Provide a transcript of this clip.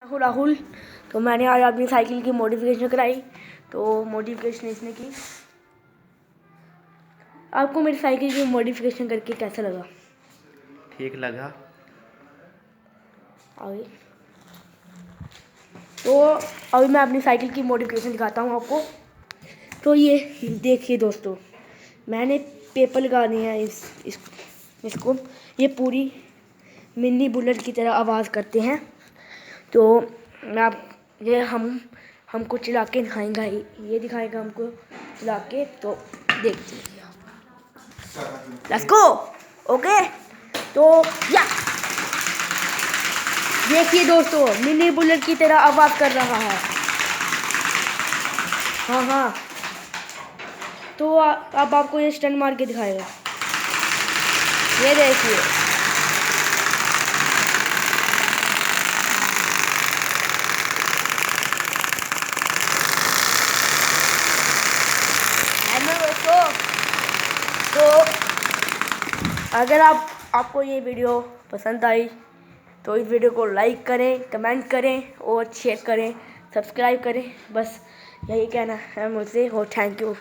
राहुल राहुल तो मैंने आज अपनी साइकिल की मॉडिफिकेशन कराई। तो मॉडिफिकेशन इसने की। आपको मेरी साइकिल की मॉडिफिकेशन करके कैसा लगा? ठीक लगा। आगे तो अभी मैं अपनी साइकिल की मॉडिफिकेशन दिखाता हूँ आपको। तो ये देखिए दोस्तों, मैंने पेपर लगा दिए हैं इसको। ये पूरी मिनी बुलेट की तरह आवाज़ करते हैं। तो मैं आप ये हमको चला के दिखाएंगा, ये दिखाएगा हमको चला के। तो देखते हैं, लेट्स गो। ओके तो या देखिए दोस्तों, मिनी बुलेट की तरह आवाज़ कर रहा है। हाँ, तो अब आपको ये स्टंट मार के दिखाएगा। ये देखिए, दोस्तों। तो अगर आपको ये वीडियो पसंद आई तो इस वीडियो को लाइक करें, कमेंट करें और शेयर करें, सब्सक्राइब करें। बस यही कहना है मुझसे। और थैंक यू।